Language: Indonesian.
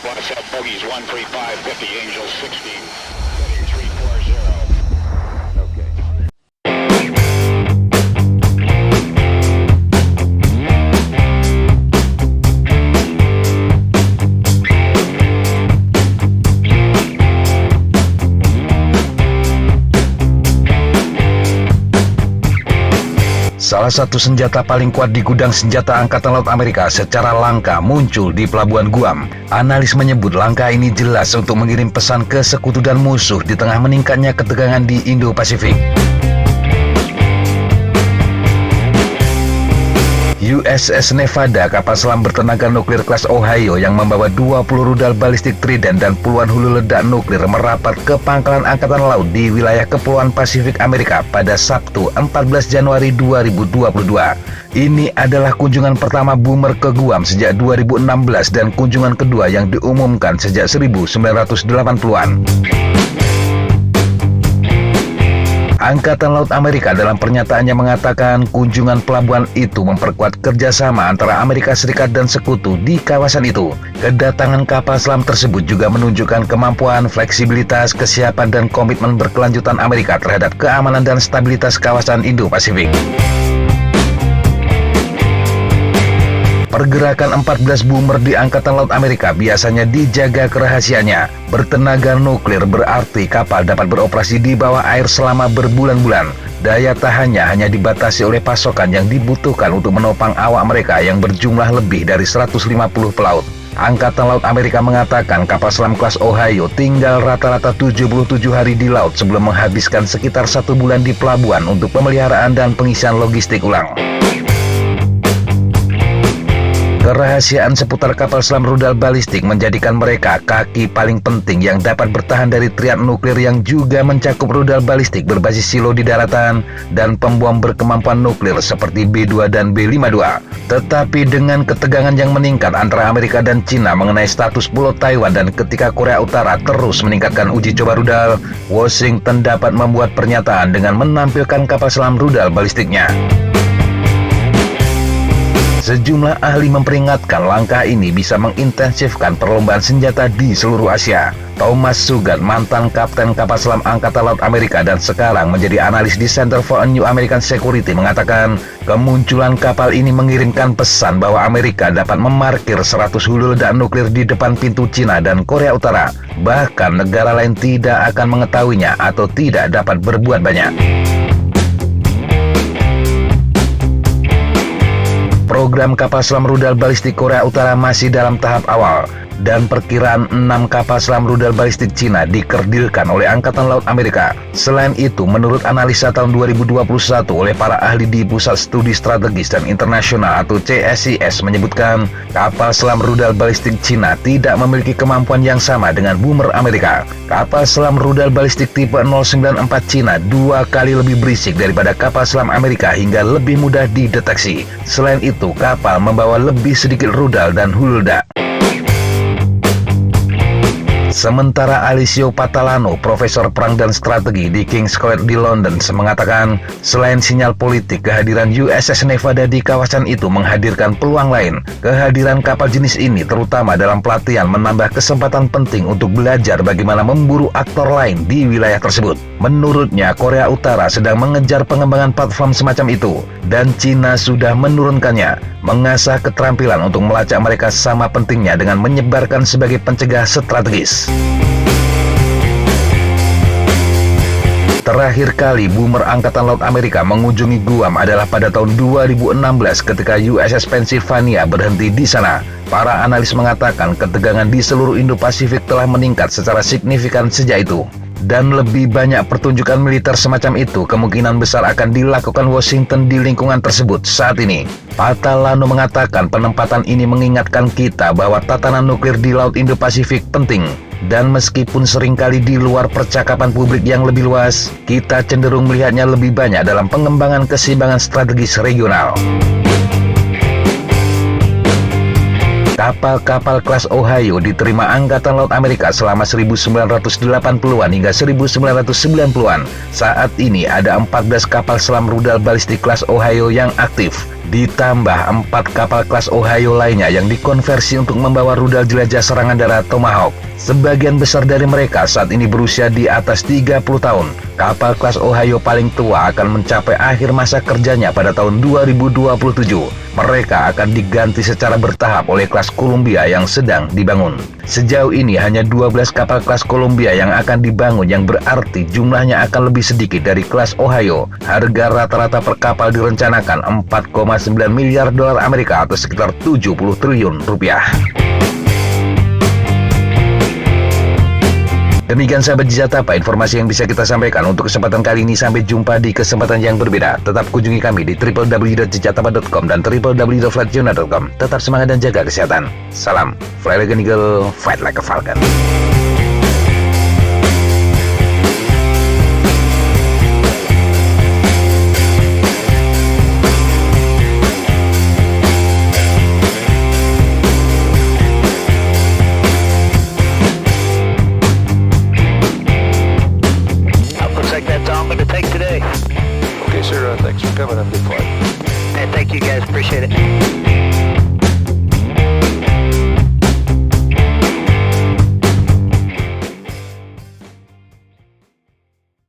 Want to set bogeys 135, 50, Angels 16, heading 340. Okay. Salah satu senjata paling kuat di gudang senjata Angkatan Laut Amerika secara langka muncul di Pelabuhan Guam. Analis menyebut langkah ini jelas untuk mengirim pesan ke sekutu dan musuh di tengah meningkatnya ketegangan di Indo-Pasifik. USS Nevada, kapal selam bertenaga nuklir kelas Ohio yang membawa 20 rudal balistik Trident dan puluhan hulu ledak nuklir merapat ke pangkalan Angkatan Laut di wilayah Kepulauan Pasifik Amerika pada Sabtu 14 Januari 2022. Ini adalah kunjungan pertama Boomer ke Guam sejak 2016 dan kunjungan kedua yang diumumkan sejak 1980-an. Angkatan Laut Amerika dalam pernyataannya mengatakan kunjungan pelabuhan itu memperkuat kerjasama antara Amerika Serikat dan sekutu di kawasan itu. Kedatangan kapal selam tersebut juga menunjukkan kemampuan, fleksibilitas, kesiapan, dan komitmen berkelanjutan Amerika terhadap keamanan dan stabilitas kawasan Indo-Pasifik. Pergerakan 14 Boomer di Angkatan Laut Amerika biasanya dijaga kerahasiaannya. Bertenaga nuklir berarti kapal dapat beroperasi di bawah air selama berbulan-bulan. Daya tahannya hanya dibatasi oleh pasokan yang dibutuhkan untuk menopang awak mereka yang berjumlah lebih dari 150 pelaut. Angkatan Laut Amerika mengatakan kapal selam kelas Ohio tinggal rata-rata 77 hari di laut sebelum menghabiskan sekitar 1 bulan di pelabuhan untuk pemeliharaan dan pengisian logistik ulang. Kerahasiaan seputar kapal selam rudal balistik menjadikan mereka kaki paling penting yang dapat bertahan dari triad nuklir yang juga mencakup rudal balistik berbasis silo di daratan dan pembom berkemampuan nuklir seperti B-2 dan B-52. Tetapi dengan ketegangan yang meningkat antara Amerika dan Cina mengenai status Pulau Taiwan dan ketika Korea Utara terus meningkatkan uji coba rudal, Washington dapat membuat pernyataan dengan menampilkan kapal selam rudal balistiknya. Sejumlah ahli memperingatkan langkah ini bisa mengintensifkan perlombaan senjata di seluruh Asia. Thomas Sugat, mantan kapten kapal selam Angkatan Laut Amerika dan sekarang menjadi analis di Center for a New American Security, mengatakan kemunculan kapal ini mengirimkan pesan bahwa Amerika dapat memarkir 100 hulu ledak nuklir di depan pintu Cina dan Korea Utara. Bahkan negara lain tidak akan mengetahuinya atau tidak dapat berbuat banyak. Program kapal selam rudal balistik Korea Utara masih dalam tahap awal, dan perkiraan 6 kapal selam rudal balistik Cina dikerdilkan oleh Angkatan Laut Amerika. Selain itu, menurut analisa tahun 2021 oleh para ahli di Pusat Studi Strategis dan Internasional atau CSIS menyebutkan kapal selam rudal balistik Cina tidak memiliki kemampuan yang sama dengan Boomer Amerika. Kapal selam rudal balistik tipe 094 Cina 2 kali lebih berisik daripada kapal selam Amerika hingga lebih mudah dideteksi. Selain itu, kapal membawa lebih sedikit rudal dan hulu ledak. Sementara Alessio Patalano, profesor perang dan strategi di King's College di London, mengatakan selain sinyal politik, kehadiran USS Nevada di kawasan itu menghadirkan peluang lain. Kehadiran kapal jenis ini terutama dalam pelatihan menambah kesempatan penting untuk belajar bagaimana memburu aktor lain di wilayah tersebut. Menurutnya, Korea Utara sedang mengejar pengembangan platform semacam itu, dan Cina sudah menurunkannya. Mengasah keterampilan untuk melacak mereka sama pentingnya dengan menyebarkan sebagai pencegah strategis. Terakhir kali Boomer Angkatan Laut Amerika mengunjungi Guam adalah pada tahun 2016 ketika USS Pennsylvania berhenti di sana. Para analis mengatakan ketegangan di seluruh Indo-Pasifik telah meningkat secara signifikan sejak itu. Dan lebih banyak pertunjukan militer semacam itu kemungkinan besar akan dilakukan Washington di lingkungan tersebut saat ini. Patalano mengatakan penempatan ini mengingatkan kita bahwa tatanan nuklir di Laut Indo-Pasifik penting. Dan meskipun seringkali di luar percakapan publik yang lebih luas, kita cenderung melihatnya lebih banyak dalam pengembangan keseimbangan strategis regional. Kapal-kapal kelas Ohio diterima Angkatan Laut Amerika selama 1980-an hingga 1990-an. Saat ini ada 14 kapal selam rudal balistik kelas Ohio yang aktif, ditambah 4 kapal kelas Ohio lainnya yang dikonversi untuk membawa rudal jelajah serangan darat Tomahawk. Sebagian besar dari mereka saat ini berusia di atas 30 tahun. Kapal kelas Ohio paling tua akan mencapai akhir masa kerjanya pada tahun 2027. Mereka akan diganti secara bertahap oleh kelas Columbia yang sedang dibangun. Sejauh ini hanya 12 kapal kelas Columbia yang akan dibangun, yang berarti jumlahnya akan lebih sedikit dari kelas Ohio. Harga rata-rata per kapal direncanakan 4,9 miliar dolar Amerika atau sekitar 70 triliun rupiah. Demikian sahabat Jatapa informasi yang bisa kita sampaikan untuk kesempatan kali ini. Sampai jumpa di kesempatan yang berbeda. Tetap kunjungi kami di www.jatapa.com dan www.flightjournal.com. Tetap semangat dan jaga kesehatan. Salam, fly like an eagle, fight like a falcon. Okay, sir. Thanks for coming. Have a good flight. Hey, thank you guys. Appreciate it.